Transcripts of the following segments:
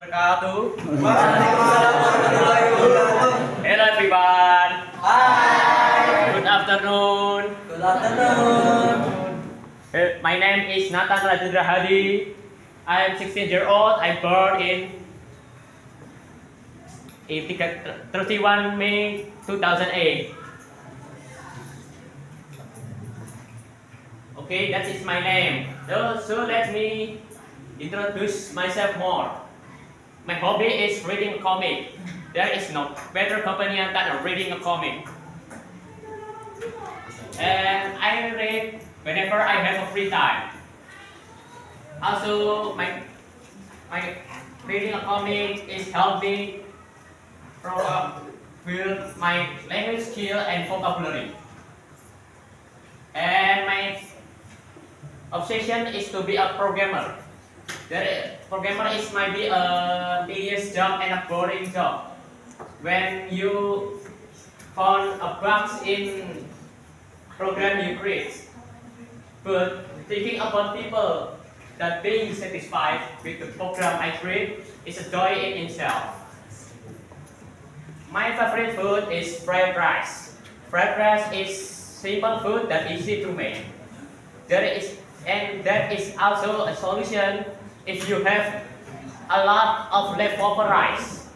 Hello everyone. Hi. Good afternoon. Good afternoon. My name is Nathan Rajendra Hadi. I am 16 years old. I born in 31 May 2008. Okay, that is my name. So let me introduce myself more. My hobby is reading a comic. There is no better companion than reading a comic. And I read whenever I have a free time. Also, my reading a comic is helping build my language skill and vocabulary. And my obsession is to be a programmer. Programmer might be a tedious job and a boring job. When you found a bugs in program you create, but thinking about people that being satisfied with the program I create is a joy in itself. My favorite food is fried rice. Fried rice is simple food that easy to make. That is also a solution if you have a lot of leftover rice.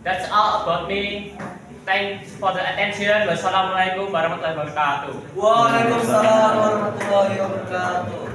That's all about me. Thanks for the attention. Wassalamualaikum warahmatullahi wabarakatuh. Waalaikumsalam warahmatullahi wabarakatuh.